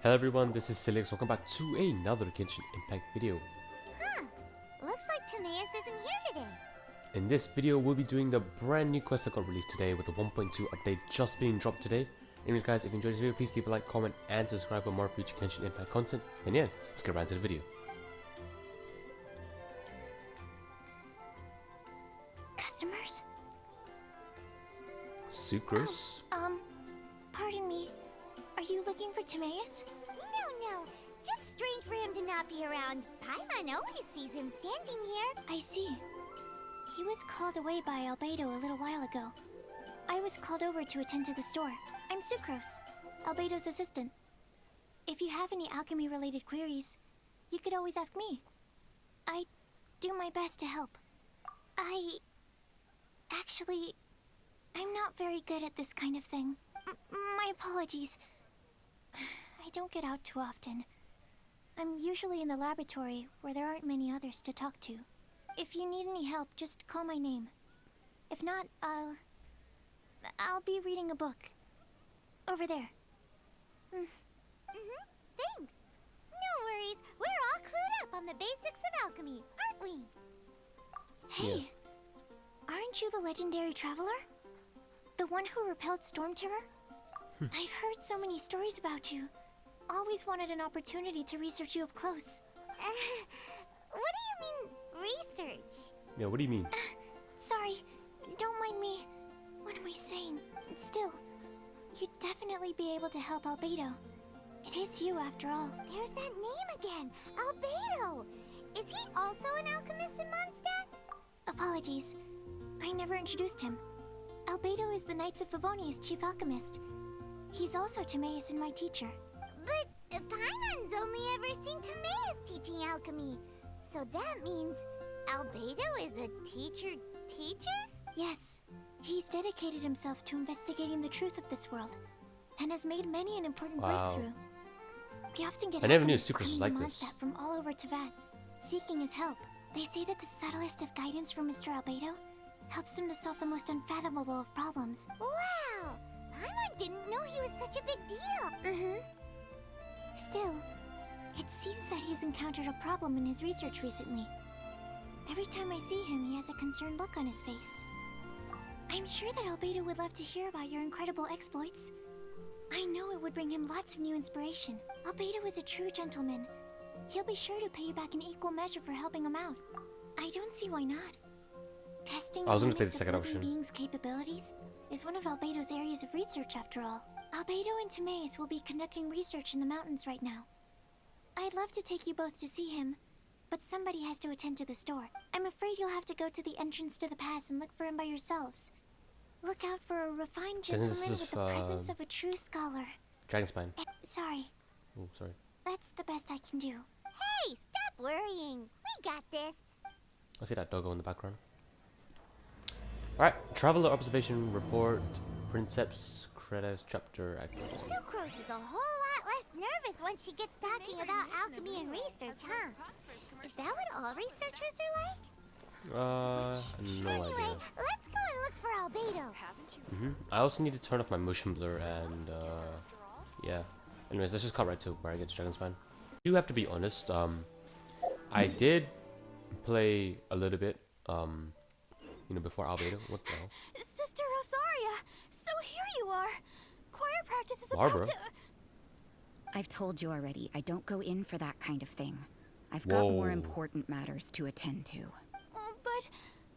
Hello everyone, this is Silix. Welcome back to another Genshin Impact video. Huh. Looks like Timaeus isn't here today. In this video, we'll be doing the brand new quest that got released today with the 1.2 update just being dropped today. Anyways guys, if you enjoyed this video, please leave a like, comment, and subscribe for more future Genshin Impact content. And yeah, let's get right into the video. Customers? Sucrose? Pardon me. Are you looking for Timaeus? No. Just strange for him to not be around. Paimon always sees him standing here. I see. He was called away by Albedo a little while ago. I was called over to attend to the store. I'm Sucrose, Albedo's assistant. If you have any alchemy-related queries, you could always ask me. I do my best to help. Actually, I'm not very good at this kind of thing. My apologies. I don't get out too often. I'm usually in the laboratory where there aren't many others to talk to. If you need any help, just call my name. If not, I'll be reading a book. Over there. Thanks. No worries. We're all clued up on the basics of alchemy, aren't we? Hey, aren't you the legendary traveler? The one who repelled Storm Terror? I've heard so many stories about you. Always wanted an opportunity to research you up close. What do you mean, research? Yeah, what do you mean? Sorry, don't mind me. What am I saying? Still, you'd definitely be able to help Albedo. It is you, after all. There's that name again, Albedo. Is he also an alchemist in Mondstadt? Apologies, I never introduced him. Albedo is the Knights of Favonia's chief alchemist. He's also Timaeus and my teacher. But Paimon's only ever seen Timaeus teaching alchemy. So that means Albedo is a teacher? Yes. He's dedicated himself to investigating the truth of this world, and has made many an important breakthrough. We often get I never knew alchemists Sucrose was coming like to this. Mondstadt from all over Teyvat, seeking his help. They say that the subtlest of guidance from Mr. Albedo helps him to solve the most unfathomable of problems. Wow! Paimon didn't know he was such a big deal! Still, it seems that he's encountered a problem in his research recently. Every time I see him, he has a concerned look on his face. I'm sure that Albedo would love to hear about your incredible exploits. I know it would bring him lots of new inspiration. Albedo is a true gentleman. He'll be sure to pay you back in equal measure for helping him out. I don't see why not. Testing I was the gonna play limits the of second living option. beings' capabilities is one of Albedo's areas of research, after all. Albedo and Timaeus will be conducting research in the mountains right now. I'd love to take you both to see him, but somebody has to attend to the store. I'm afraid you'll have to go to the entrance to the pass and look for him by yourselves. Look out for a refined Isn't this gentleman with the presence of a true scholar. Dragon Spine. Sorry, Oh, sorry. that's the best I can do. Hey, stop worrying. We got this. I see that doggo in the background. Alright, Traveler Observation Report, Princeps Credas Chapter Act. Sucrose is a whole lot less nervous once she gets talking about alchemy and research, huh? Is that what all researchers are like? No Anyway, idea. let's go and look for Albedo. I also need to turn off my motion blur and, yeah. Anyways, let's just cut right to where I get to Dragon Spine. I do have to be honest, I did play a little bit, you know, before Albedo. What the hell? Sister Rosaria, so here you are. Choir practice is Barbara? about to... I've told you already, I don't go in for that kind of thing. I've got more Whoa. important matters to attend to. But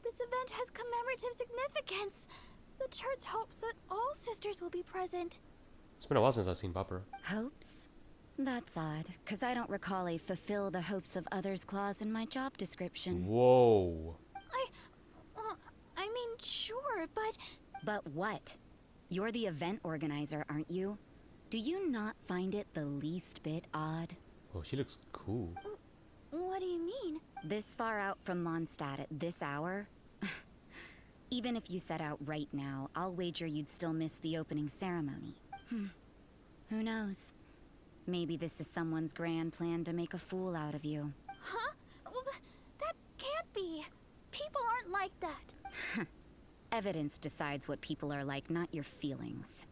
this event has commemorative significance. The church hopes that all sisters will be present. It's been a while since I've seen Barbara. Hopes? That's odd, because I don't recall a fulfill the hopes of others clause in my job description. Whoa. I mean, sure, but... But what? You're the event organizer, aren't you? Do you not find it the least bit odd? Oh, she looks cool. What do you mean? This far out from Mondstadt at this hour? Even if you set out right now, I'll wager you'd still miss the opening ceremony. Who knows? Maybe this is someone's grand plan to make a fool out of you. Huh? Well, that can't be. People aren't like that. Evidence decides what people are like, not your feelings.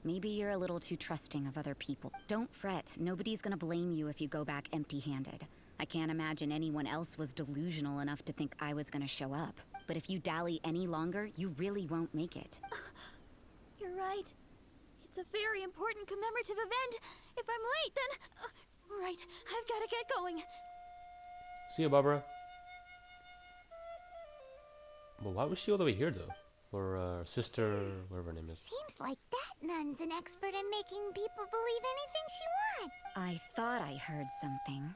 Maybe you're a little too trusting of other people. Don't fret. Nobody's gonna blame you if you go back empty-handed. I can't imagine anyone else was delusional enough to think I was gonna show up. But if you dally any longer, you really won't make it. You're right. It's a very important commemorative event. If I'm late, then... right, I've gotta get going. See you, Barbara. Well, why was she all the way here, though? For her sister, whatever her name is. Seems like that nun's an expert in making people believe anything she wants. I thought I heard something.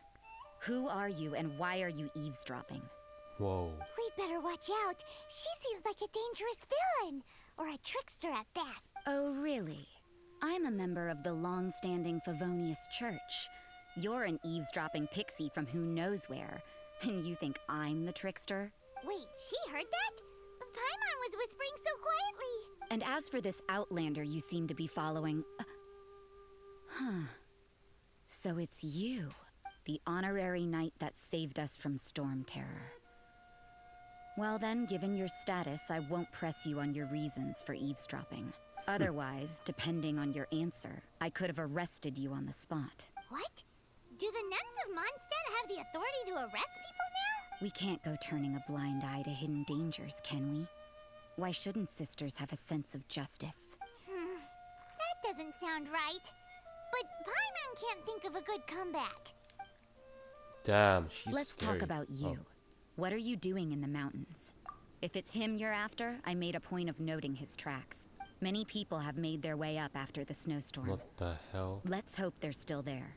Who are you and why are you eavesdropping? Whoa. We'd better watch out. She seems like a dangerous villain. Or a trickster at best. Oh, really? I'm a member of the long-standing Favonius Church. You're an eavesdropping pixie from who knows where. And you think I'm the trickster? Wait, she heard that? Paimon was whispering so quietly. And as for this outlander you seem to be following... huh. So it's you, the honorary knight that saved us from Storm Terror. Well then, given your status, I won't press you on your reasons for eavesdropping. Otherwise, depending on your answer, I could have arrested you on the spot. What? Do the nuns of Mondstadt have the authority to arrest people now? We can't go turning a blind eye to hidden dangers, can we? Why shouldn't sisters have a sense of justice? That doesn't sound right. But Paimon can't think of a good comeback. Damn, she's Let's scary. talk about you. Oh. What are you doing in the mountains? If it's him you're after, I made a point of noting his tracks. Many people have made their way up after the snowstorm. What the hell? Let's hope they're still there.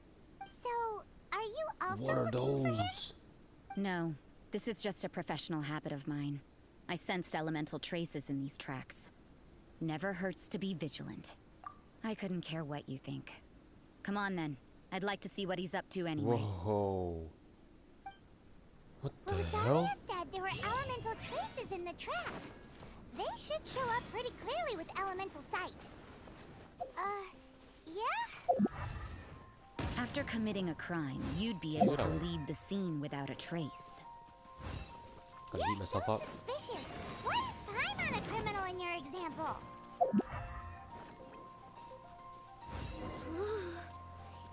So, are you also What are looking for him? those? No, this is just a professional habit of mine. I sensed elemental traces in these tracks. Never hurts to be vigilant. I couldn't care what you think. Come on then. I'd like to see what he's up to anyway. Whoa. What the Rosaria hell? said there were elemental traces in the tracks. They should show up pretty clearly with elemental sight. Yeah? After committing a crime, you'd be able to leave the scene without a trace. Gonna beat myself so up. suspicious. Why is Paimon a criminal in your example?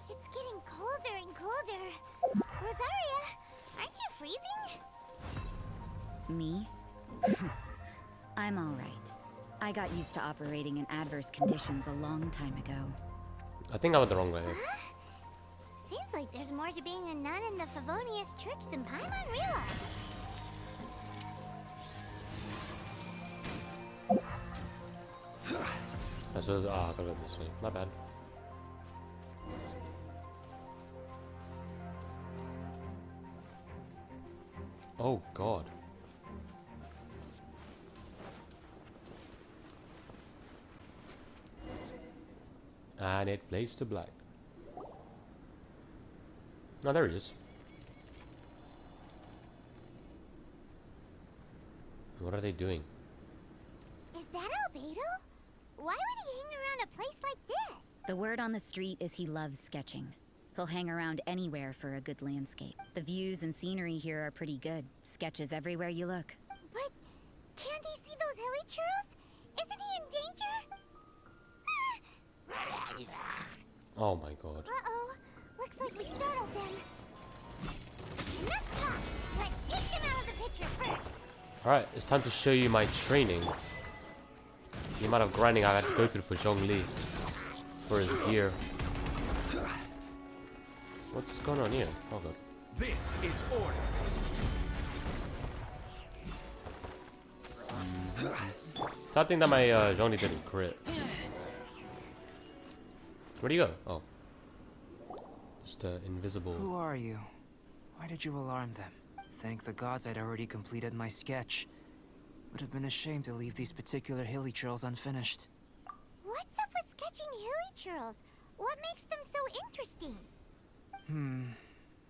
It's getting colder and colder. Rosaria, aren't you freezing? Me? I'm alright. I got used to operating in adverse conditions a long time ago. I think I went the wrong way. Seems like there's more to being a nun in the Favonius Church than Paimon realized. I said, I gotta go this way. My bad. Oh god. And it fades to black. Oh, there he is. What are they doing? Is that Albedo? Why would he hang around a place like this? The word on the street is he loves sketching. He'll hang around anywhere for a good landscape. The views and scenery here are pretty good. Sketches everywhere you look. But can't he see those hilly churros? Isn't he in danger? Oh my god. Uh-oh. Looks like we startled them. Enough talk. Let's take them out of the picture first. Alright, it's time to show you my training. The amount of grinding I had to go through for Zhongli. For his gear. What's going on here? Oh god. This is order. Sad thing that my Zhongli didn't crit. Where'd he go? Oh. Just invisible. Who are you? Why did you alarm them? Thank the gods I'd already completed my sketch. Would have been a shame to leave these particular hilly trails unfinished. What's up with sketching hilly churros? What makes them so interesting?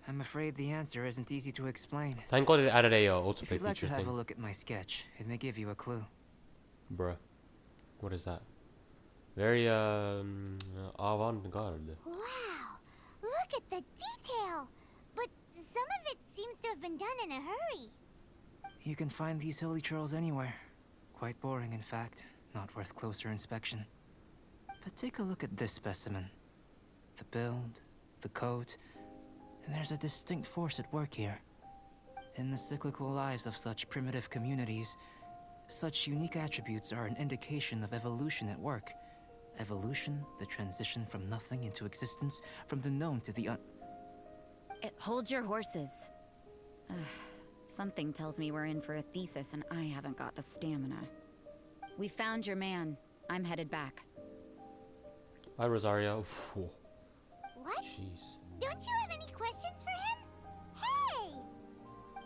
I'm afraid the answer isn't easy to explain. Thank god they added a If autoplay you'd like to feature have a thing. look at my sketch, it may give you a clue. Bruh. What is that? Very avant-garde. Wow. Look at the detail. But some of it seems to have been done in a hurry. You can find these hilly trails anywhere. Quite boring, in fact. Not worth closer inspection. But take a look at this specimen. The build, the coat, and there's a distinct force at work here. In the cyclical lives of such primitive communities, such unique attributes are an indication of evolution at work. Evolution, the transition from nothing into existence, from the known to the Hold your horses. Ugh, something tells me we're in for a thesis and I haven't got the stamina. We found your man. I'm headed back. Bye, Rosario. Whew. What? Jeez. Don't you have any questions for him? Hey!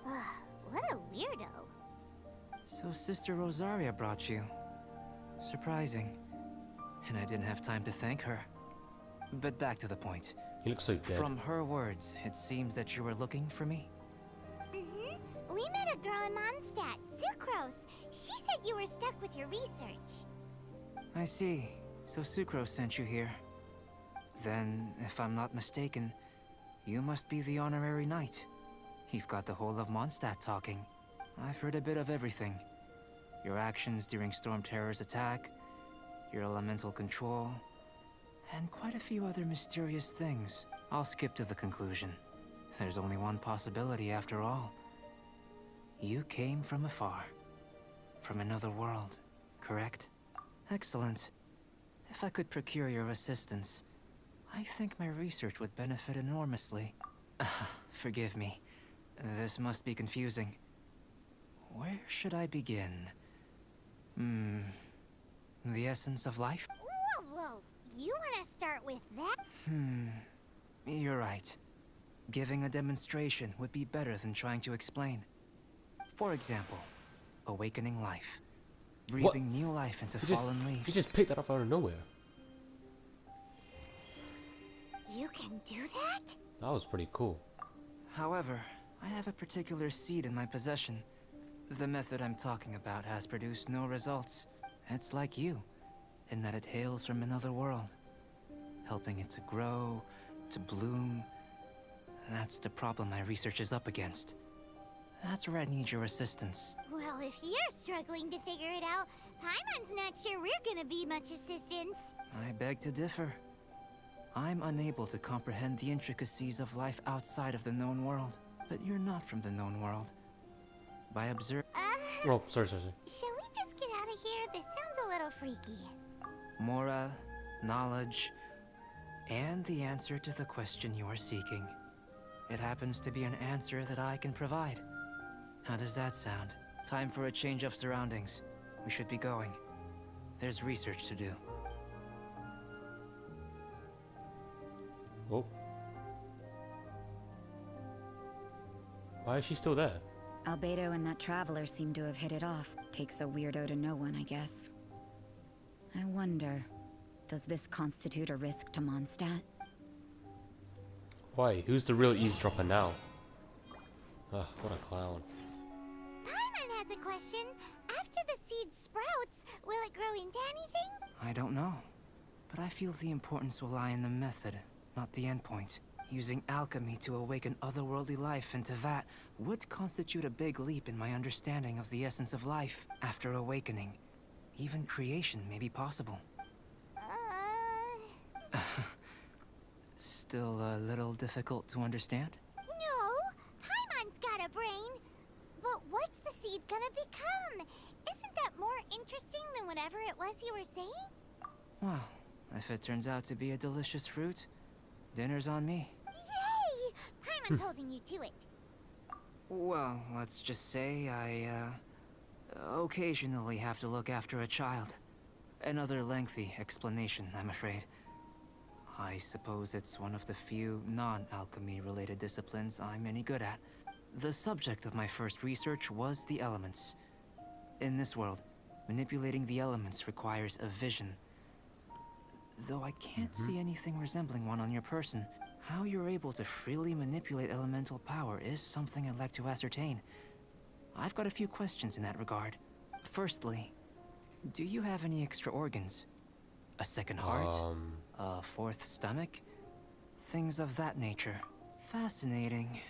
Ugh, what a weirdo. So Sister Rosaria brought you. Surprising. And I didn't have time to thank her. But back to the point. He looks so dead. From her words, it seems that you were looking for me. Mm-hmm. We met a girl in Mondstadt, Sucrose. She said you were stuck with your research. I see. So Sucrose sent you here. Then, if I'm not mistaken, you must be the honorary knight. You've got the whole of Mondstadt talking. I've heard a bit of everything. Your actions during Storm Terror's attack, your elemental control, and quite a few other mysterious things. I'll skip to the conclusion. There's only one possibility after all. You came from afar. From another world, correct? Excellent. If I could procure your assistance, I think my research would benefit enormously. Forgive me. This must be confusing. Where should I begin? The essence of life? Whoa. You want to start with that? You're right. Giving a demonstration would be better than trying to explain. For example, awakening life. Breathing new life into fallen leaves. He just picked that up out of nowhere. You can do that? That was pretty cool. However, I have a particular seed in my possession. The method I'm talking about has produced no results. It's like you, in that it hails from another world. Helping it to grow, to bloom. That's the problem my research is up against. That's where I need your assistance. Well, if you're struggling to figure it out, Paimon's not sure we're gonna be much assistance. I beg to differ. I'm unable to comprehend the intricacies of life outside of the known world. But you're not from the known world. By observing... Oh, sorry. Shall we just get out of here? This sounds a little freaky. Mora, knowledge, and the answer to the question you are seeking. It happens to be an answer that I can provide. How does that sound? Time for a change of surroundings. We should be going. There's research to do. Oh. Why is she still there? Albedo and that traveler seem to have hit it off. Takes a weirdo to know one, I guess. I wonder, does this constitute a risk to Mondstadt? Why? Who's the real eavesdropper now? Ugh, what a clown. Paimon has a question. After the seed sprouts, will it grow into anything? I don't know. But I feel the importance will lie in the method, not the endpoint. Using alchemy to awaken otherworldly life into that would constitute a big leap in my understanding of the essence of life. After awakening, even creation may be possible. Still a little difficult to understand? No, Paimon's got a brain. But what's the seed gonna become? Isn't that more interesting than whatever it was you were saying? Well, if it turns out to be a delicious fruit, dinner's on me. Yay! Paimon's holding you to it. Well, let's just say I, occasionally have to look after a child. Another lengthy explanation, I'm afraid. I suppose it's one of the few non-alchemy related disciplines I'm any good at. The subject of my first research was the elements. In this world, manipulating the elements requires a vision. Though I can't see anything resembling one on your person, how you're able to freely manipulate elemental power is something I'd like to ascertain. I've got a few questions in that regard. Firstly, do you have any extra organs? A second heart? A fourth stomach? Things of that nature. Fascinating.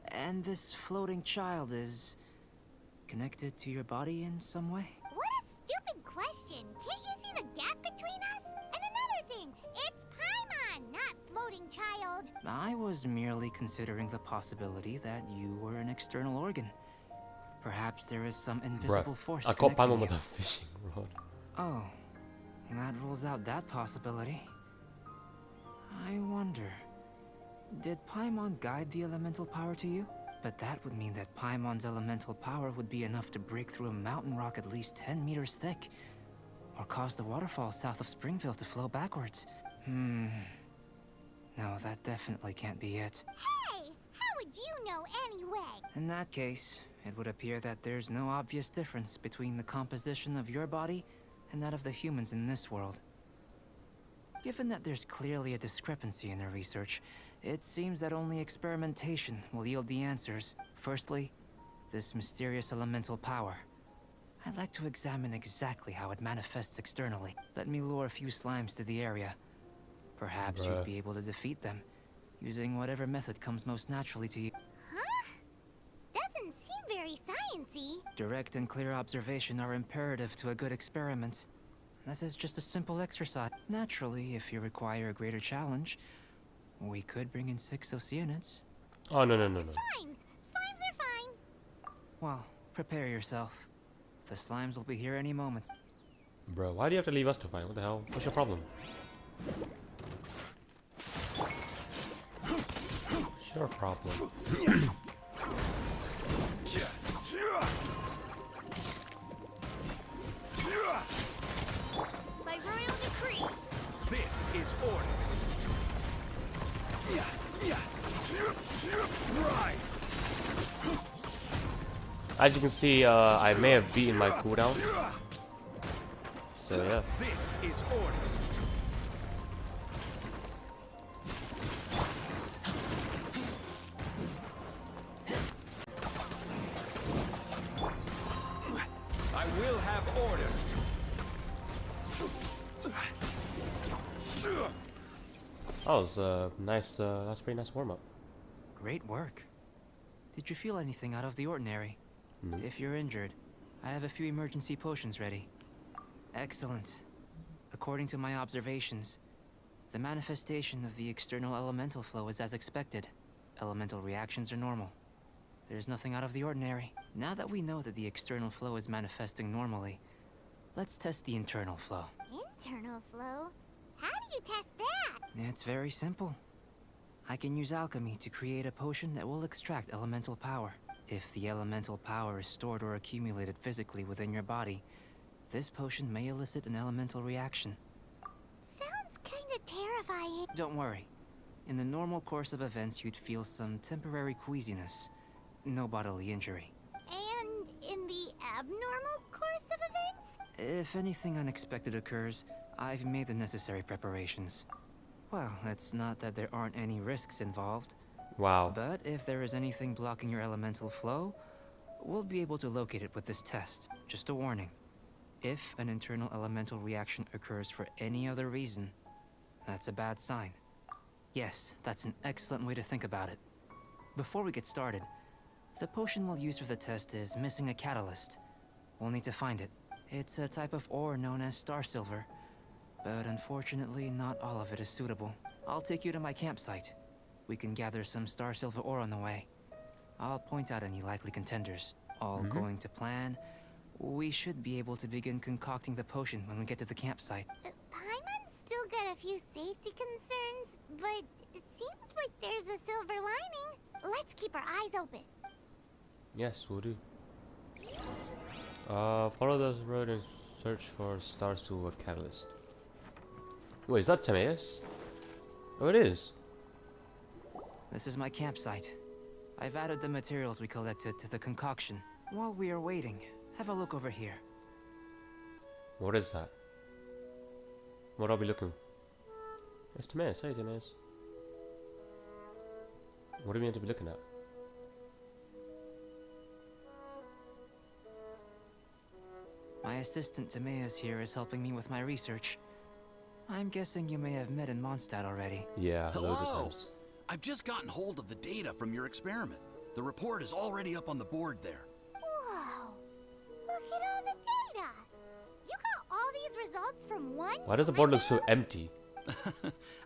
And this floating child is connected to your body in some way? What a stupid question. Can't you see the gap between us? world. I was merely considering the possibility that you were an external organ. Perhaps there is some invisible force I caught connecting Paimon with you. a fishing rod. Oh, that rules out that possibility. I wonder, did Paimon guide the elemental power to you? But that would mean that Paimon's elemental power would be enough to break through a mountain rock at least 10 meters thick, or cause the waterfall south of Springville to flow backwards. No, that definitely can't be it. Hey, how would you know anyway? In that case, it would appear that there's no obvious difference between the composition of your body and that of the humans in this world. Given that there's clearly a discrepancy in our research, it seems that only experimentation will yield the answers. Firstly, this mysterious elemental power. I'd like to examine exactly how it manifests externally. Let me lure a few slimes to the area. Perhaps you'd be able to defeat them, using whatever method comes most naturally to you. Huh? Doesn't seem very sciencey. Direct and clear observation are imperative to a good experiment. This is just a simple exercise. Naturally, if you require a greater challenge, we could bring in 6 Oceanids. Oh, no. Slimes! Slimes are fine. Well, prepare yourself. The slimes will be here any moment. Bro, why do you have to leave us to fight? What the hell? What's your problem? What's your problem? By royal decree. This is order. Rise. As you can see, I may have beaten my cooldown. So yeah. This is order. I will have order. That was nice. That's a pretty nice warm up. Great work. Did you feel anything out of the ordinary? No. If you're injured, I have a few emergency potions ready. Excellent. According to my observations, the manifestation of the external elemental flow is as expected. Elemental reactions are normal. There's nothing out of the ordinary. Now that we know that the external flow is manifesting normally, let's test the internal flow. Internal flow? How do you test that? It's very simple. I can use alchemy to create a potion that will extract elemental power. If the elemental power is stored or accumulated physically within your body, this potion may elicit an elemental reaction. Sounds kinda terrifying. Don't worry. In the normal course of events, you'd feel some temporary queasiness. No bodily injury. And in the abnormal course of events? If anything unexpected occurs, I've made the necessary preparations. Well, it's not that there aren't any risks involved. Wow. But if there is anything blocking your elemental flow, we'll be able to locate it with this test. Just a warning. If an internal elemental reaction occurs for any other reason, that's a bad sign. Yes, that's an excellent way to think about it. Before we get started, the potion we'll use for the test is missing a catalyst. We'll need to find it. It's a type of ore known as star silver, but unfortunately not all of it is suitable. I'll take you to my campsite. We can gather some star silver ore on the way. I'll point out any likely contenders. All going to plan, we should be able to begin concocting the potion when we get to the campsite. Paimon's still got a few safety concerns, but it seems like there's a silver lining. Let's keep our eyes open. Yes, we'll do. Follow the road and search for star silver catalyst. Wait, is that Timaeus? Oh, it is. This is my campsite. I've added the materials we collected to the concoction. While we are waiting, have a look over here. What is that? What are we looking? It's Timaeus. Hey, Timaeus. What are we meant to be looking at? My assistant Timaeus here is helping me with my research. I'm guessing you may have met in Mondstadt already. Yeah, loads of Hello. times. I've just gotten hold of the data from your experiment. The report is already up on the board there. Whoa! Look at all the data! You got all these results from one Why does the board look sliver? so empty?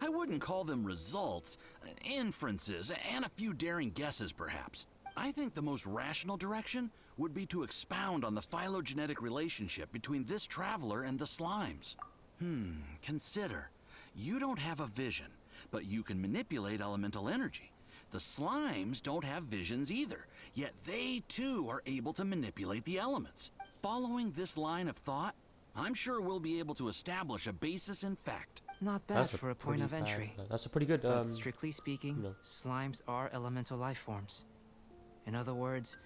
I wouldn't call them results, inferences, and a few daring guesses perhaps. I think the most rational direction would be to expound on the phylogenetic relationship between this traveler and the slimes. Consider, you don't have a vision, but you can manipulate elemental energy. The slimes don't have visions either, yet they too are able to manipulate the elements. Following this line of thought, I'm sure we'll be able to establish a basis in fact. Not bad for a point of entry. That's a pretty good, But strictly speaking, you know. slimes are elemental life forms. In other words,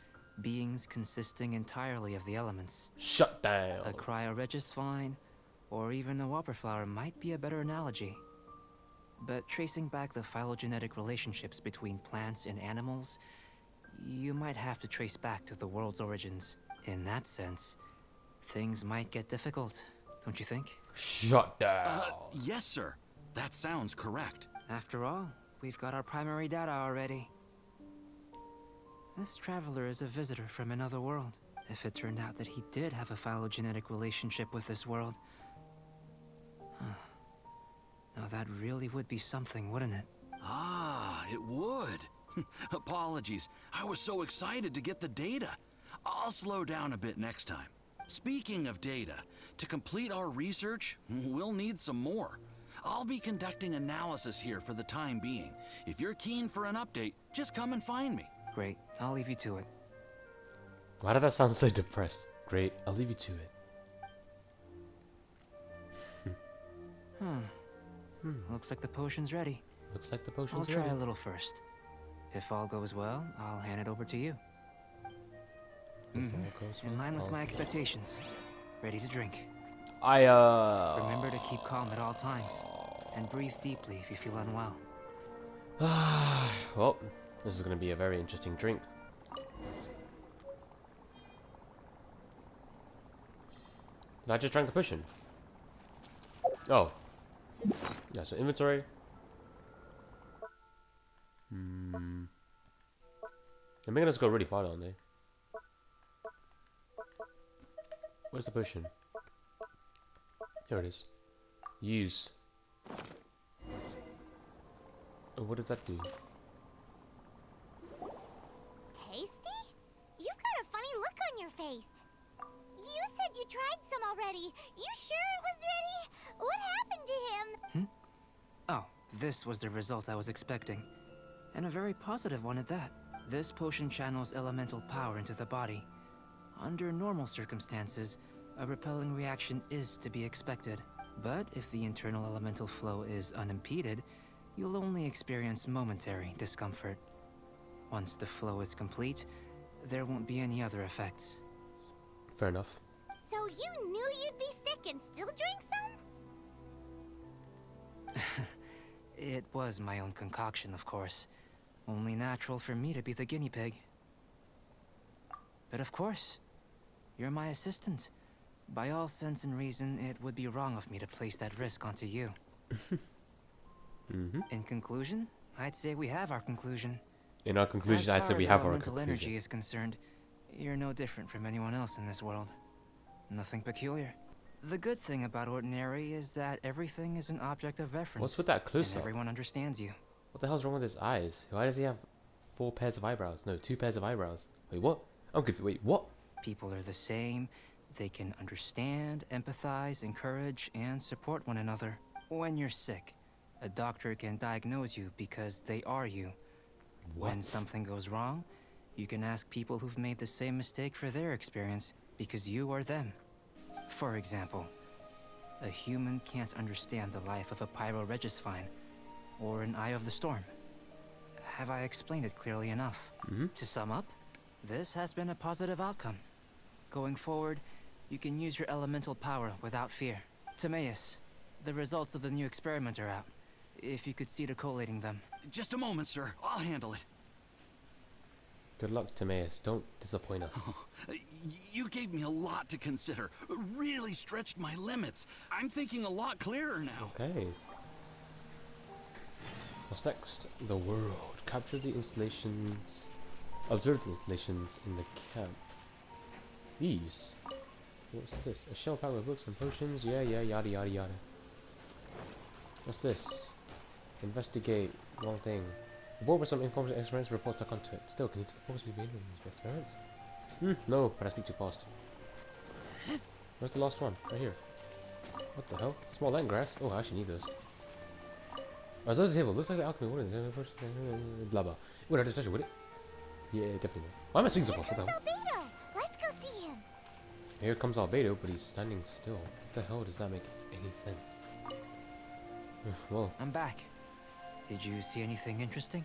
beings consisting entirely of the elements. Shut down. A cryoregisvine, or even a wildflower might be a better analogy. But tracing back the phylogenetic relationships between plants and animals, you might have to trace back to the world's origins. In that sense, things might get difficult, don't you think? Shut down. Yes, sir. That sounds correct. After all, we've got our primary data already. This traveler is a visitor from another world. If it turned out that he did have a phylogenetic relationship with this world... Now that really would be something, wouldn't it? Ah, it would. Apologies. I was so excited to get the data. I'll slow down a bit next time. Speaking of data, to complete our research, we'll need some more. I'll be conducting analysis here for the time being. If you're keen for an update, just come and find me. Great, I'll leave you to it. Why did that sound so depressed? Great, I'll leave you to it. Looks like the potion's ready. Looks like the potion's I'll try ready. a little first. If all goes well, I'll hand it over to you. If all goes In line with well, my expectations. Ready to drink. Remember to keep calm at all times. And breathe deeply if you feel unwell. well, this is going to be a very interesting drink. Did I just drank the potion? Oh. Yeah, so inventory. They're making us go really far, aren't they? Where's the potion? Here it is. Use. Oh, what did that do? Tasty? You've got a funny look on your face. You said you tried some already. You sure it was ready? What happened to him? Oh, this was the result I was expecting. And a very positive one at that. This potion channels elemental power into the body. Under normal circumstances, a repelling reaction is to be expected. But if the internal elemental flow is unimpeded, you'll only experience momentary discomfort. Once the flow is complete, there won't be any other effects. Fair enough. So you knew you'd be sick and still drank some? It was my own concoction, of course. Only natural for me to be the guinea pig. But of course, you're my assistant. By all sense and reason, it would be wrong of me to place that risk onto you. In conclusion, I'd say we have our conclusion. In our conclusion, I'd say we have our elemental conclusion. energy is concerned, you're no different from anyone else in this world. Nothing peculiar. The good thing about Ordinary is that everything is an object of reference. What's with that and close-up? everyone understands you. What the hell's wrong with his eyes? Why does he have 4 pairs of eyebrows? No, 2 pairs of eyebrows. Wait, what? I'm confused. Wait, what? People are the same. They can understand, empathize, encourage, and support one another. When you're sick, a doctor can diagnose you because they are you. When What? something goes wrong, you can ask people who've made the same mistake for their experience because you are them. For example, a human can't understand the life of a pyroregisvine or an eye of the storm. Have I explained it clearly enough? To sum up, this has been a positive outcome. Going forward, you can use your elemental power without fear. Timaeus, the results of the new experiment are out. If you could see to collating them. Just a moment, sir. I'll handle it. Good luck, Timaeus. Don't disappoint us. You gave me a lot to consider. Really stretched my limits. I'm thinking a lot clearer now. Okay. What's next? The world. Capture the installations. Observe the installations in the camp. These. What's this? A shell packed with books and potions? Yeah, yada yada yada. What's this? Investigate. Wrong thing. The board with some information experiments reports stuck onto it. Still, can you tell the possibly be in these experiments? No, but I speak too fast. Where's the last one? Right here. What the hell? Small land grass? Oh, I actually need this. Oh, is that the table? Looks like the alchemy. What is it? Blah blah. Would I just touch it, would it? Yeah, definitely. Why am I speaking so fast? What the hell? Albedo! Let's go see him! Here comes Albedo, but he's standing still. What the hell does that make any sense? Well, I'm back. Did you see anything interesting?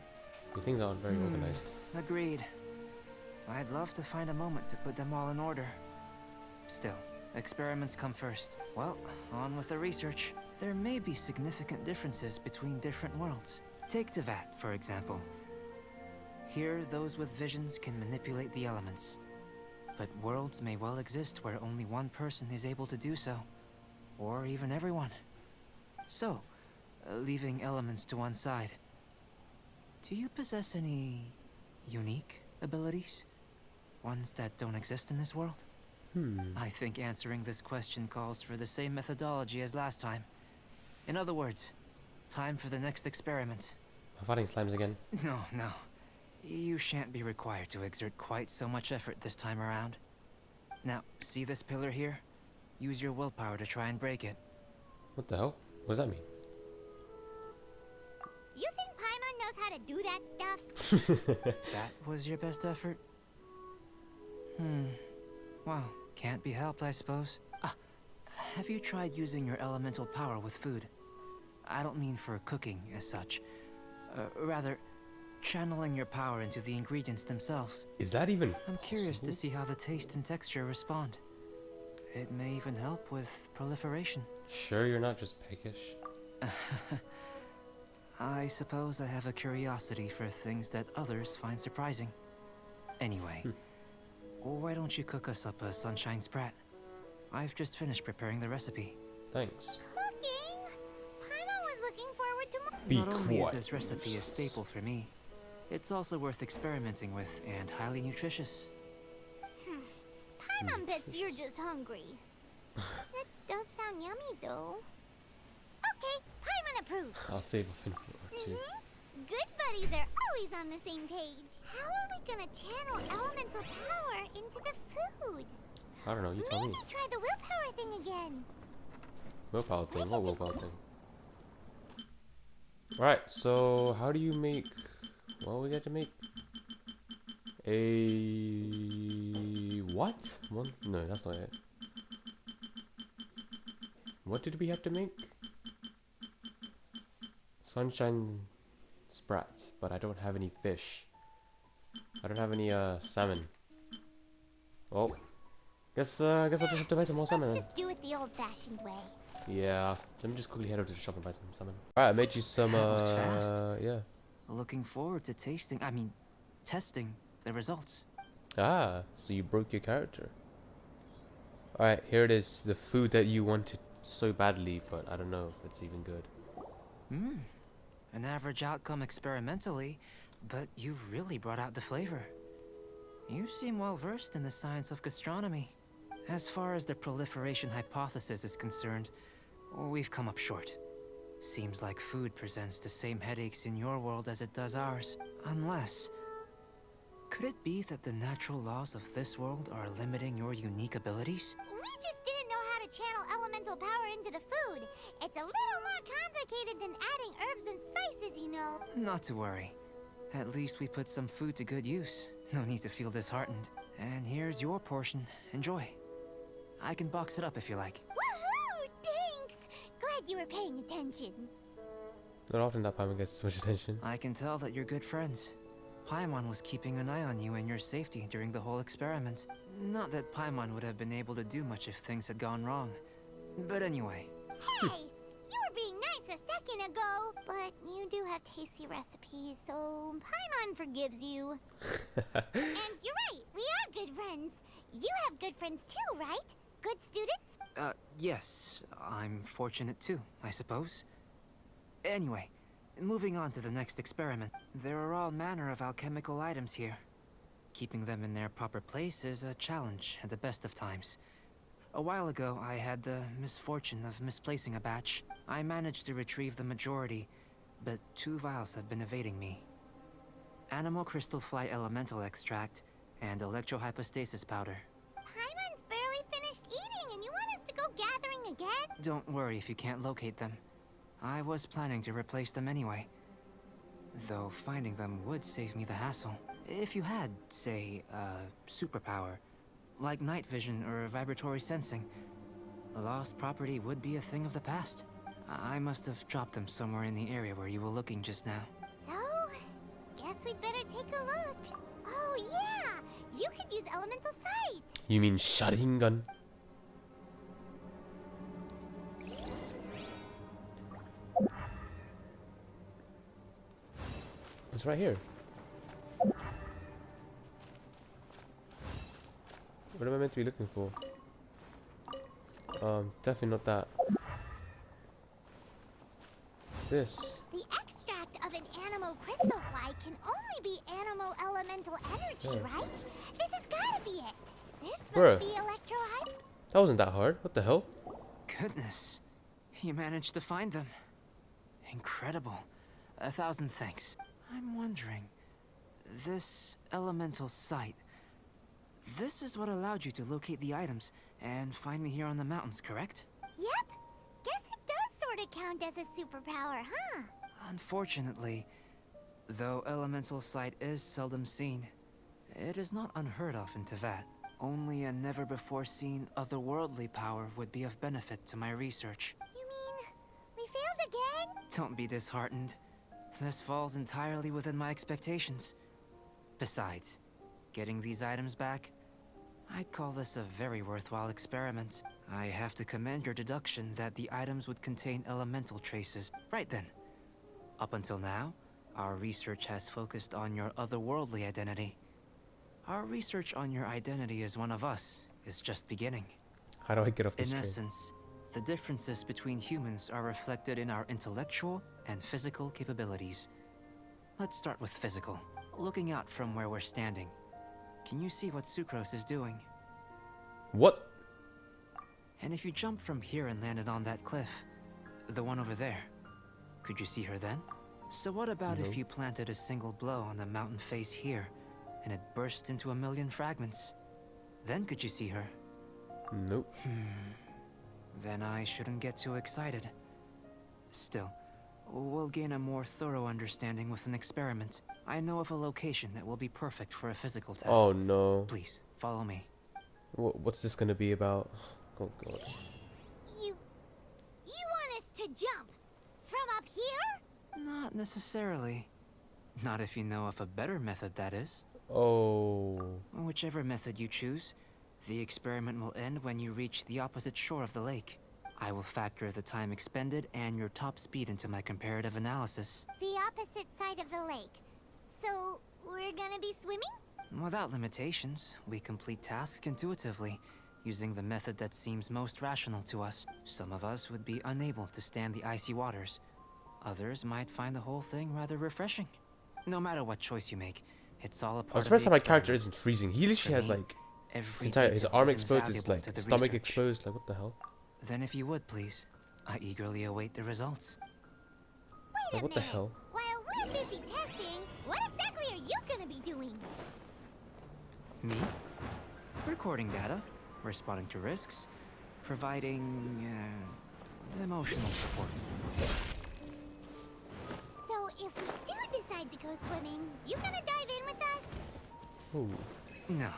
the things aren't very organized. Agreed. I'd love to find a moment to put them all in order. Still, experiments come first. Well, on with the research. There may be significant differences between different worlds. Take Tevat, for example. Here, those with visions can manipulate the elements. But worlds may well exist where only one person is able to do so. Or even everyone. So, leaving elements to one side. Do you possess any unique abilities? Ones that don't exist in this world? I think answering this question calls for the same methodology as last time. In other words, time for the next experiment. I'm fighting slimes again. No. You shan't be required to exert quite so much effort this time around. Now, see this pillar here? Use your willpower to try and break it. What the hell? What does that mean? You think Paimon knows how to do that stuff? That was your best effort? Well, can't be helped, I suppose. Have you tried using your elemental power with food? I don't mean for cooking as such. Rather, channeling your power into the ingredients themselves. Is that even I'm curious to possible? see how the taste and texture respond. It may even help with proliferation. Sure you're not just peckish? I suppose I have a curiosity for things that others find surprising. Anyway, why don't you cook us up a sunshine sprat? I've just finished preparing the recipe. Thanks. Cooking? Paimon was looking forward to Be Not only is quiet, this recipe a staple for me, it's also worth experimenting with and highly nutritious. Paimon bets you're just hungry. That does sound yummy, though. Okay, Paimon approves. I'll save a fin or two. Good buddies are always on the same page. How are we gonna channel elemental power into the food? I don't know, you tell me. Maybe try the willpower thing again. Willpower thing? What willpower thing? Right, so how do you make... Well, we got to make... A... What? One? No, that's not it. What did we have to make? Sunshine sprats, but I don't have any fish. I don't have any salmon. Oh, guess I'll just have to buy some more salmon Let's then. just do it the old-fashioned way. Yeah, let me just quickly head over to the shop and buy some salmon. Alright, I made you some That was fast. yeah. Looking forward to testing the results. Ah, so you broke your character. Alright, here it is. The food that you wanted so badly, but I don't know if it's even good. An average outcome experimentally, but you've really brought out the flavor. You seem well versed in the science of gastronomy. As far as the proliferation hypothesis is concerned, we've come up short. Seems like food presents the same headaches in your world as it does ours. Unless... Could it be that the natural laws of this world are limiting your unique abilities? We just didn't know how to channel elemental power into the food. It's a little more complicated than adding herbs and spices, you know. Not to worry. At least we put some food to good use. No need to feel disheartened. And here's your portion. Enjoy. I can box it up if you like. Woohoo! Thanks! Glad you were paying attention. Not often that Paimon gets so much attention. I can tell that you're good friends. Paimon was keeping an eye on you and your safety during the whole experiment. Not that Paimon would have been able to do much if things had gone wrong. But anyway. Hey! You were being nice a second ago, but you do have tasty recipes, so Paimon forgives you. And you're right, we are good friends. You have good friends too, right? Good students? Yes. I'm fortunate too, I suppose. Anyway, moving on to the next experiment. There are all manner of alchemical items here. Keeping them in their proper place is a challenge at the best of times. A while ago, I had the misfortune of misplacing a batch. I managed to retrieve the majority, but 2 vials have been evading me. Animal crystal fly elemental extract and electrohypostasis powder. Paimon's barely finished eating and you want us to go gathering again? Don't worry if you can't locate them. I was planning to replace them anyway. Though finding them would save me the hassle. If you had, say, a superpower, like night vision or vibratory sensing, lost property would be a thing of the past. I must have dropped them somewhere in the area where you were looking just now. So, guess we'd better take a look. Oh yeah! You could use elemental sight! You mean Sharingan? It's right here. What am I meant to be looking for? Definitely not that. This. The extract of an animo crystal fly can only be animo elemental energy, Yeah. right? This has gotta be it. This must Bruh. be electrohype. That wasn't that hard. What the hell? Goodness, you managed to find them. Incredible. 1,000 thanks. I'm wondering, this elemental sight, this is what allowed you to locate the items and find me here on the mountains, correct? Yep. Guess it does sort of count as a superpower, huh? Unfortunately, though elemental sight is seldom seen, it is not unheard of in Teyvat. Only a never-before-seen otherworldly power would be of benefit to my research. You mean we failed again? Don't be disheartened. This falls entirely within my expectations. Besides, getting these items back, I'd call this a very worthwhile experiment. I have to commend your deduction that the items would contain elemental traces. Right then. Up until now, our research has focused on your otherworldly identity. Our research on your identity as one of us is just beginning. How do I get off this In train? essence, the differences between humans are reflected in our intellectual and physical capabilities. Let's start with physical. Looking out from where we're standing, can you see what Sucrose is doing? What? And if you jumped from here and landed on that cliff, the one over there, could you see her then? So what about No. if you planted a single blow on the mountain face here, and it burst into a million fragments? Then could you see her? Nope. Then I shouldn't get too excited. Still, we'll gain a more thorough understanding with an experiment. I know of a location that will be perfect for a physical test. Oh no. Please, follow me. What's this gonna be about? Oh god. You want us to jump from up here? Not necessarily. Not if you know of a better method, that is. Oh. Whichever method you choose, the experiment will end when you reach the opposite shore of the lake. I will factor the time expended and your top speed into my comparative analysis. The opposite side of the lake. So, we're gonna be swimming? Without limitations, we complete tasks intuitively, using the method that seems most rational to us. Some of us would be unable to stand the icy waters. Others might find the whole thing rather refreshing. No matter what choice you make, it's all a part I'm of surprised the how my character experiment. isn't freezing. He literally has me, like Every his detail arm is exposed, his invaluable like to the stomach research. exposed. Like what the hell? Then if you would, please, I eagerly await the results. Wait Like a what the minute. hell? While we're busy testing, what exactly are you gonna be doing? Me? Recording data, responding to risks, providing emotional support. So, if we do decide to go swimming, you gonna dive in with us? Ooh. No.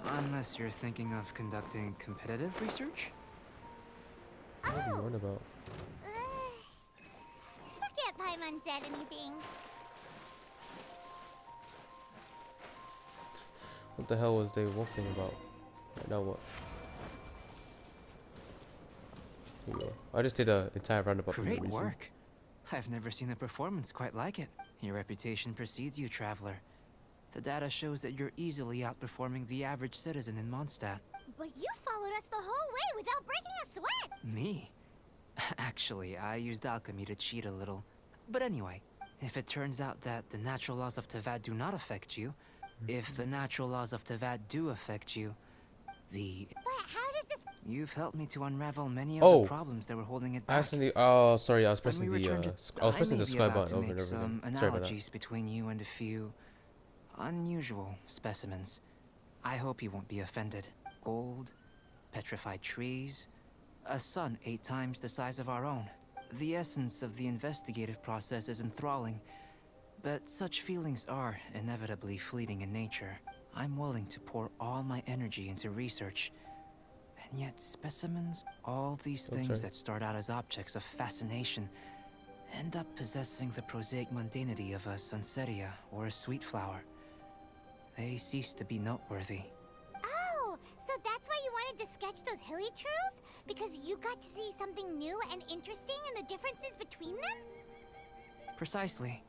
Unless you're thinking of conducting competitive research? What are you on about? Forget Paimon said anything. What the hell was they walking about? Right now what? Here you go. I just did an entire roundabout for no Great reason. work. I've never seen a performance quite like it. Your reputation precedes you, traveler. The data shows that you're easily outperforming the average citizen in Mondstadt. But you followed us the whole way without breaking a sweat! Me? Actually, I used alchemy to cheat a little. But anyway, if it turns out that the natural laws of Teyvat do not affect you, if the natural laws of Teyvat do affect you, the... But how does this... You've helped me to unravel many of Oh. the problems that were holding it I back. accidentally. Oh, sorry. I was When pressing we the. return to, I was I pressing may the be sky about button to over make and over again. some Sorry about that. analogies between you and a few unusual specimens. I hope you won't be offended. Gold, petrified trees, a sun 8 times the size of our own. The essence of the investigative process is enthralling, but such feelings are inevitably fleeting in nature. I'm willing to pour all my energy into research, and yet specimens, all these Oh, things sorry. that start out as objects of fascination, end up possessing the prosaic mundanity of a sunsetia or a sweet flower. They cease to be noteworthy. Oh, so that's why you wanted to sketch those hilly churls? Because you got to see something new and interesting and the differences between them? Precisely.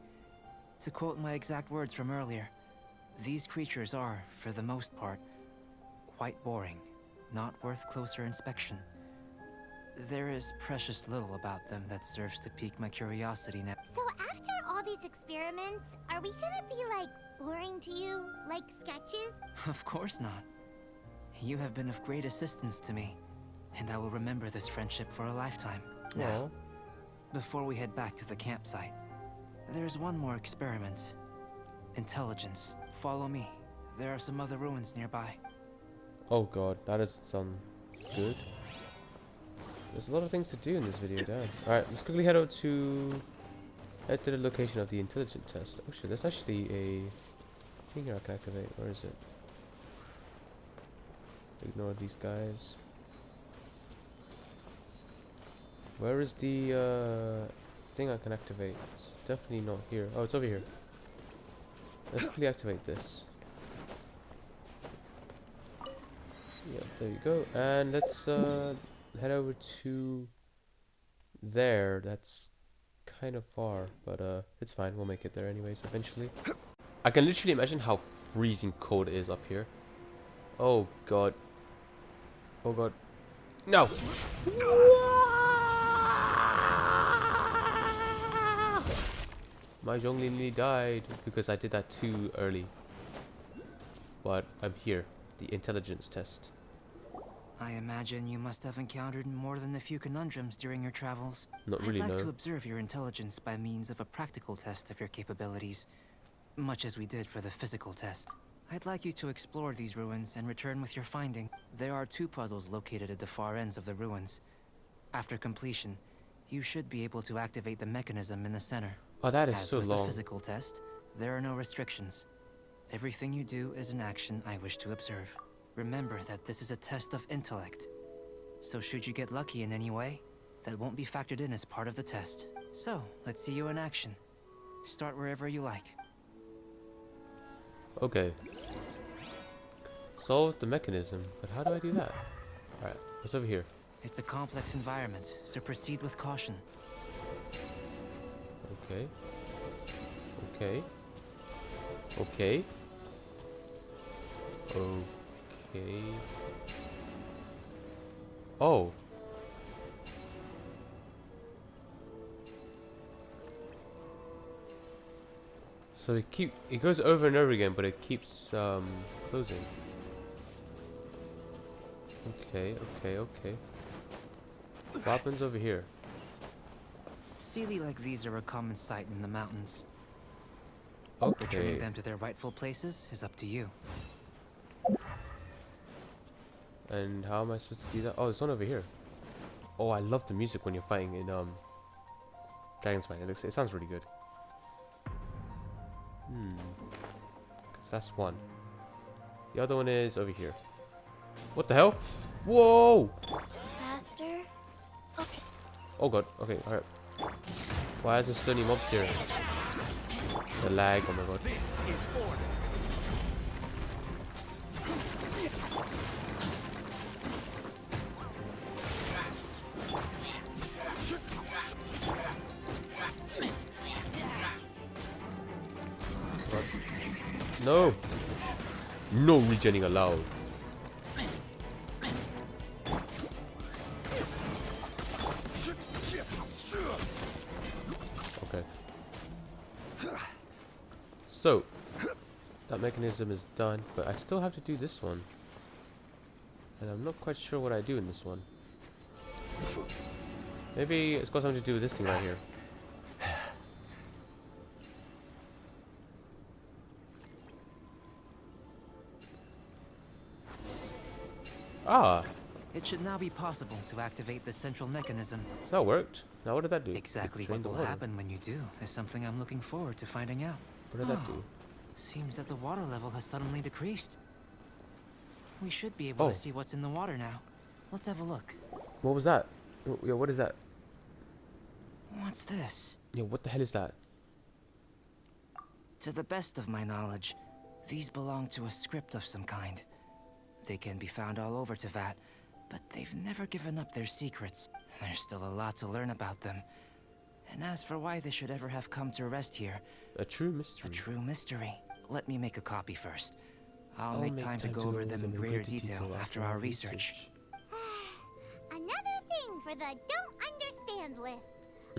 To quote my exact words from earlier, these creatures are, for the most part, quite boring, not worth closer inspection. There is precious little about them that serves to pique my curiosity now. So after all these experiments, are we gonna be like boring to you, like sketches? Of course not. You have been of great assistance to me, and I will remember this friendship for a lifetime. Now, before we head back to the campsite, there's one more experiment. Intelligence. Follow me. There are some other ruins nearby. Oh god, that doesn't sound good. There's a lot of things to do in this video, damn. Alright, let's quickly head to the location of the intelligence test. Oh shit, there's actually a thing here I can activate. Where is it? Ignore these guys. Where is the thing I can activate? It's definitely not here. Oh, it's over here. Let's quickly activate this. Yeah, there you go. And let's head over to there. That's kind of far, but it's fine. We'll make it there anyways eventually. I can literally imagine how freezing cold it is up here. Oh god. Oh god. No! My Zhongli nearly died because I did that too early. But I'm here. The intelligence test. I imagine you must have encountered more than a few conundrums during your travels. Not really, I'd like no. to observe your intelligence by means of a practical test of your capabilities, much as we did for the physical test. I'd like you to explore these ruins and return with your finding. There are 2 puzzles located at the far ends of the ruins. After completion, you should be able to activate the mechanism in the center. Oh, that is As so with long. the physical test, there are no restrictions. Everything you do is an action I wish to observe. Remember that this is a test of intellect. So should you get lucky in any way, that won't be factored in as part of the test. So, let's see you in action. Start wherever you like. Okay. Solve the mechanism, but how do I do that? Alright, what's over here? It's a complex environment, so proceed with caution. Okay. Okay. Okay. Okay. Oh. So it goes over and over again, but it keeps closing. Okay. What happens over here? Sealy like these are a common sight in the mountains. Returning Okay. them to their rightful places is up to you. And how am I supposed to do that? Oh, there's one over here. Oh, I love the music when you're fighting in Dragon's Mind. It sounds really good. So that's one. The other one is over here. What the hell? Whoa! Faster? Okay. Oh god. Okay, alright. Why is there so many mobs here? The lag, oh my god. This is order. What? No! No regening allowed. Okay. So, that mechanism is done, but I still have to do this one. And I'm not quite sure what I do in this one. Maybe it's got something to do with this thing right here. Ah, It should now be possible to activate the central mechanism. that worked. Now what did that do? Exactly It drained what the will water. happen when you do is something I'm looking forward to finding out. What did that do? Seems that the water level has suddenly decreased. We should be able Oh. to see what's in the water now. Let's have a look. What was that? Yo, what is that? What's this? Yo, what the hell is that? To the best of my knowledge, these belong to a script of some kind. They can be found all over Teyvat, but they've never given up their secrets. There's still a lot to learn about them. And as for why they should ever have come to rest here, A true a mystery. true mystery. Let me make a copy first. I'll make time to go over them in greater detail after our research. Another thing for the don't understand list.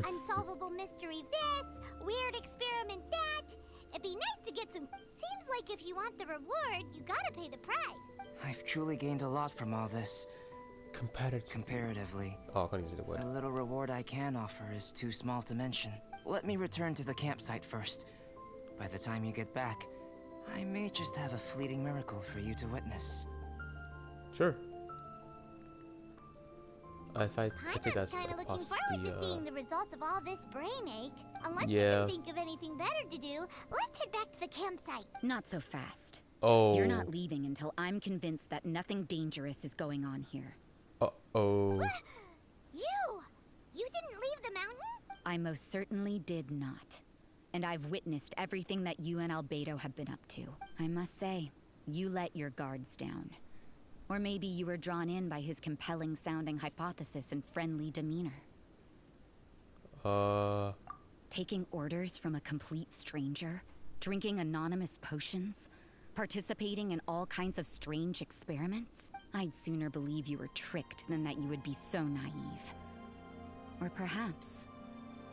Unsolvable mystery this, weird experiment that. It'd be nice to get some... Seems like if you want the reward, you gotta pay the price. I've truly gained a lot from all this, comparatively. Oh, I can't even see the word. The little reward I can offer is too small to mention. Let me return to the campsite first. By the time you get back, I may just have a fleeting miracle for you to witness. Sure. If I take that Paimon's kinda looking past forward to the, seeing the results of all this brain ache. Unless you Yeah. can think of anything better to do, let's head back to the campsite. Not so fast. Oh. You're not leaving until I'm convinced that nothing dangerous is going on here. Uh-oh. You! You didn't leave the mountain? I most certainly did not. And I've witnessed everything that you and Albedo have been up to. I must say, you let your guards down. Or maybe you were drawn in by his compelling-sounding hypothesis and friendly demeanor. Taking orders from a complete stranger? Drinking anonymous potions? Participating in all kinds of strange experiments? I'd sooner believe you were tricked than that you would be so naive. Or perhaps,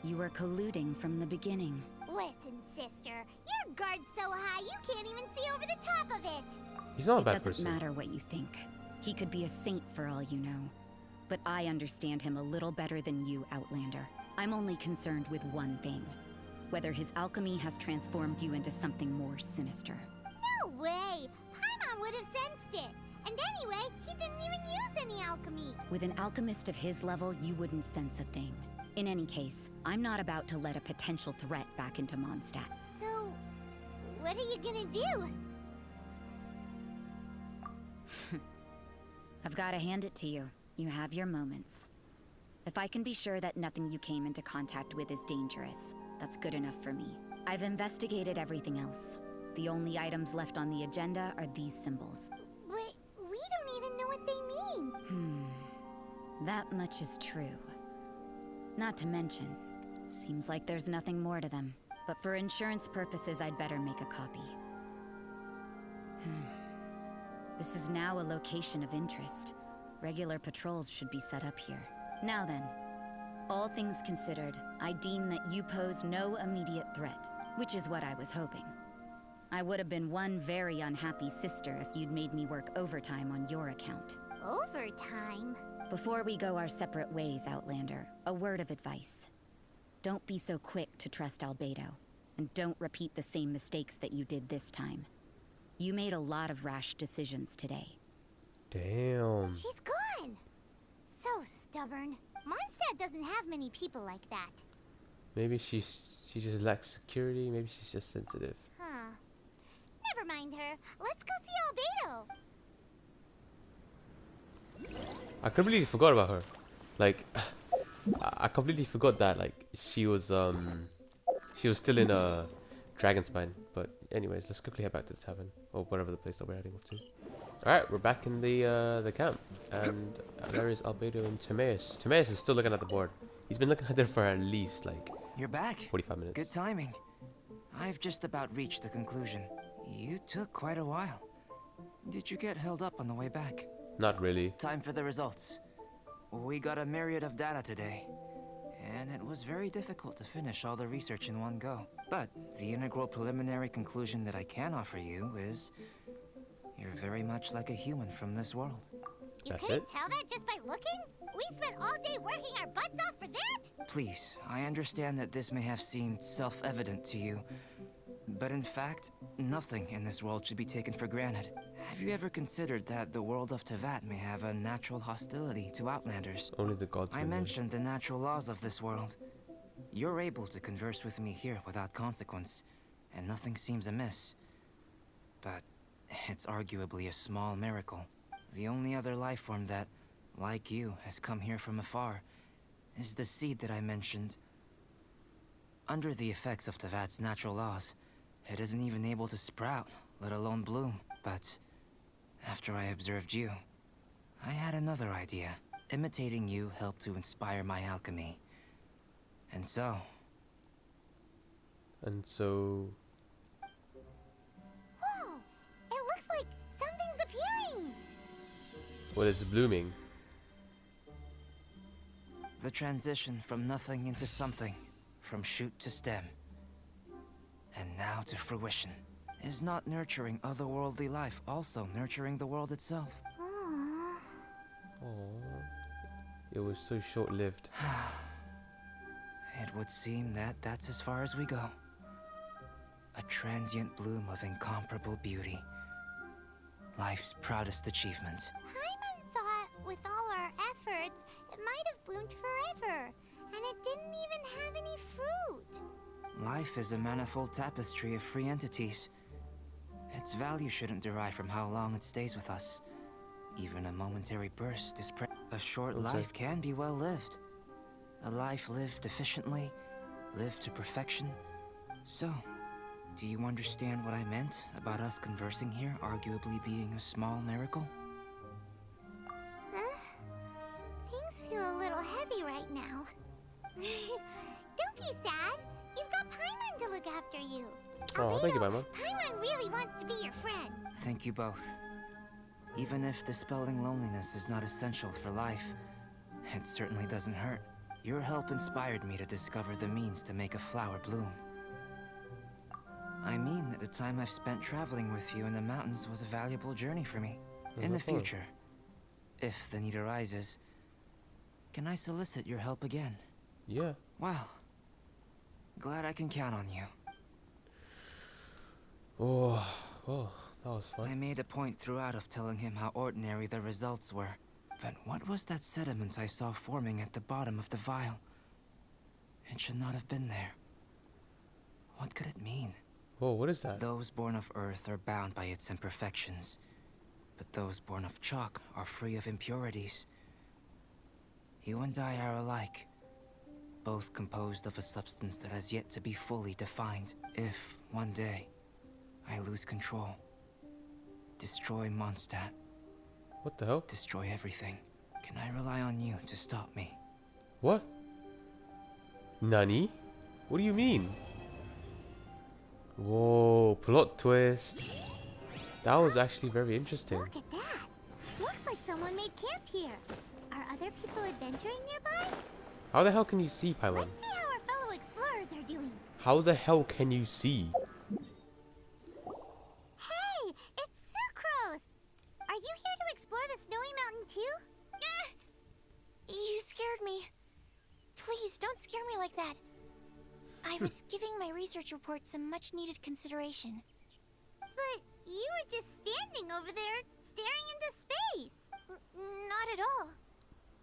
you were colluding from the beginning. Listen, sister, your guard's so high you can't even see over the top of it. He's not a It bad doesn't person. matter what you think. He could be a saint for all you know. But I understand him a little better than you, Outlander. I'm only concerned with one thing. Whether his alchemy has transformed you into something more sinister. No way! Paimon would have sensed it. And anyway, he didn't even use any alchemy. With an alchemist of his level, you wouldn't sense a thing. In any case, I'm not about to let a potential threat back into Mondstadt. So, what are you gonna do? I've got to hand it to you. You have your moments. If I can be sure that nothing you came into contact with is dangerous, that's good enough for me. I've investigated everything else. The only items left on the agenda are these symbols. But we don't even know what they mean. That much is true. Not to mention, seems like there's nothing more to them. But for insurance purposes, I'd better make a copy. This is now a location of interest. Regular patrols should be set up here. Now then, all things considered, I deem that you pose no immediate threat, which is what I was hoping. I would have been one very unhappy sister if you'd made me work overtime on your account. Overtime? Before we go our separate ways, Outlander, a word of advice. Don't be so quick to trust Albedo, and don't repeat the same mistakes that you did this time. You made a lot of rash decisions today. Damn. She's gone! So stubborn. Mondstadt doesn't have many people like that. Maybe she just lacks security. Maybe she's just sensitive. Huh. Never mind her. Let's go see Albedo. I completely forgot about her. Like, I completely forgot that like she was still in a dragon spine. But anyways, let's quickly head back to the tavern or whatever the place that we're heading off to. All right, we're back in the camp, and there is Albedo and Timaeus. Timaeus is still looking at the board. He's been looking at it for at least like You're back. 45 minutes. Good timing. I've just about reached the conclusion. You took quite a while. Did you get held up on the way back? Not really. Time for the results. We got a myriad of data today, and it was very difficult to finish all the research in one go. But the integral preliminary conclusion that I can offer you is you're very much like a human from this world. You That's couldn't it? tell that just by looking? We spent all day working our butts off for that? Please, I understand that this may have seemed self-evident to you, but in fact, nothing in this world should be taken for granted. Have you ever considered that the world of Tevat may have a natural hostility to Outlanders? Only the gods I will know. mentioned the natural laws of this world. You're able to converse with me here without consequence, and nothing seems amiss. But it's arguably a small miracle. The only other life form that, like you, has come here from afar is the seed that I mentioned. Under the effects of Tevat's natural laws, it isn't even able to sprout, let alone bloom. But after I observed you, I had another idea. Imitating you helped to inspire my alchemy. And so... And so... Whoa! It looks like something's appearing! Well, it's blooming. the transition from nothing into something, from shoot to stem, and now to fruition. Is not nurturing otherworldly life also nurturing the world itself? Aww. Aww. It was so short-lived. It would seem that that's as far as we go. A transient bloom of incomparable beauty. Life's proudest achievement. Paimon thought with all our efforts, it might have bloomed forever, and it didn't even have any fruit. Life is a manifold tapestry of free entities. Its value shouldn't derive from how long it stays with us. Even a momentary burst is a short Okay. life can be well lived. A life lived efficiently, lived to perfection. So, do you understand what I meant about us conversing here arguably being a small miracle? Huh? Things feel a little heavy right now. Don't be sad. You've got Paimon to look after you. Oh, thank you, Paimon. Paimon really wants to be your friend. Thank you both. Even if dispelling loneliness is not essential for life, it certainly doesn't hurt. Your help inspired me to discover the means to make a flower bloom. I mean that the time I've spent traveling with you in the mountains was a valuable journey for me. In the fun. future, if the need arises, can I solicit your help again? Yeah. Well, glad I can count on you. Oh, well, that was I fun. made a point throughout of telling him how ordinary the results were. But what was that sediment I saw forming at the bottom of the vial? It should not have been there. What could it mean? Whoa, what is that? Those born of Earth are bound by its imperfections, but those born of chalk are free of impurities. You and I are alike, both composed of a substance that has yet to be fully defined. If, one day, I lose control, destroy Mondstadt, What the hell? destroy everything, can I rely on you to stop me? What? Nani? What do you mean? Whoa, plot twist. That was actually very interesting. Look at that. Looks like someone made camp here. Are other people adventuring nearby? How the hell can you see, Paimon? Let's see how our fellow explorers are doing. How the hell can you see? Hey, it's Sucrose! Are you here to explore the snowy mountain too? You scared me. Please, don't scare me like that. I was giving my research report some much-needed consideration. But you were just standing over there, staring into space. Not at all.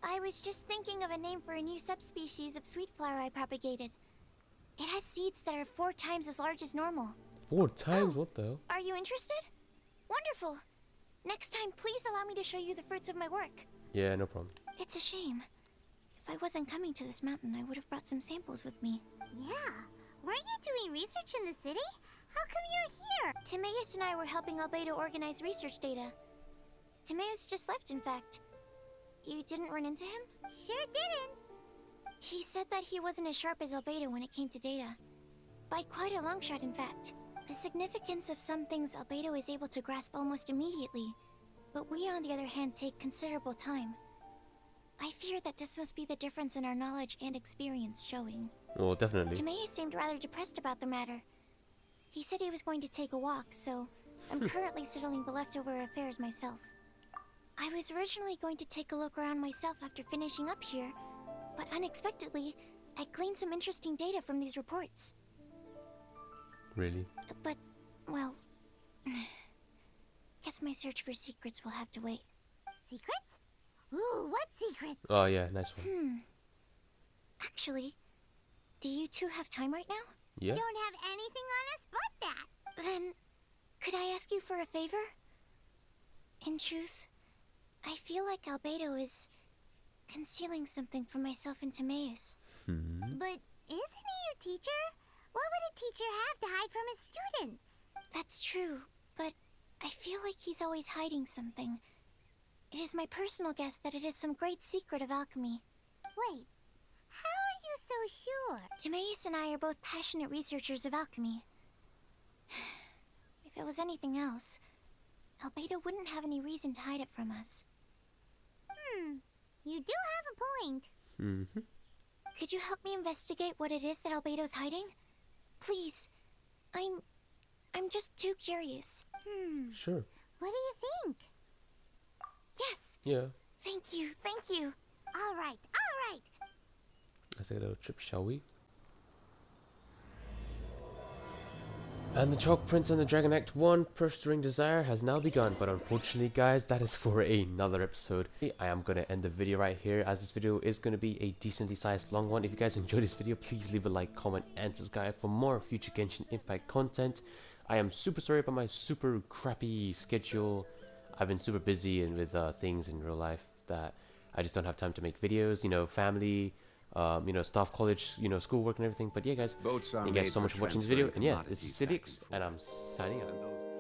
I was just thinking of a name for a new subspecies of sweet flower I propagated. It has seeds that are 4 times as large as normal. 4 times? What the hell? Are you interested? Wonderful. Next time, please allow me to show you the fruits of my work. Yeah, no problem. It's a shame. If I wasn't coming to this mountain, I would have brought some samples with me. Yeah. Weren't you doing research in the city? How come you're here? Timaeus and I were helping Albedo organize research data. Timaeus just left, in fact. You didn't run into him? Sure didn't. He said that he wasn't as sharp as Albedo when it came to data. By quite a long shot, in fact. The significance of some things Albedo is able to grasp almost immediately, but we, on the other hand, take considerable time. I fear that this must be the difference in our knowledge and experience showing. Oh, definitely. Timaeus seemed rather depressed about the matter. He said he was going to take a walk, so I'm currently settling the leftover affairs myself. I was originally going to take a look around myself after finishing up here, but unexpectedly, I gleaned some interesting data from these reports. Really? But, well, guess my search for secrets will have to wait. Secrets? Ooh, what secrets? Oh yeah, nice one. Actually, do you two have time right now? Yeah? Don't have anything on us but that. Then, could I ask you for a favor? In truth, I feel like Albedo is concealing something from myself and Timaeus. But isn't he your teacher? What would a teacher have to hide from his students? That's true, but I feel like he's always hiding something. It is my personal guess that it is some great secret of alchemy. Wait, how are you so sure? Timaeus and I are both passionate researchers of alchemy. If it was anything else, Albedo wouldn't have any reason to hide it from us. You do have a point. Mm-hmm. Could you help me investigate what it is that Albedo's hiding? Please. I'm just too curious. Sure. What do you think? Yes. Yeah. Thank you, thank you. All right. Let's take a little trip, shall we? And the Chalk Prince and the Dragon Act 1 Pursuing Desire has now begun, but unfortunately guys, that is for another episode. I am going to end the video right here, as this video is going to be a decently sized long one. If you guys enjoyed this video, please leave a like, comment and subscribe for more future Genshin Impact content. I am super sorry about my super crappy schedule. I've been super busy and with things in real life that I just don't have time to make videos, you know, family, you know, staff, college, you know, schoolwork and everything. But yeah guys, Boats are thank you made guys so for much for watching this transferring video, and yeah, this commodities is back and Sidix, and I'm forth. signing out. And those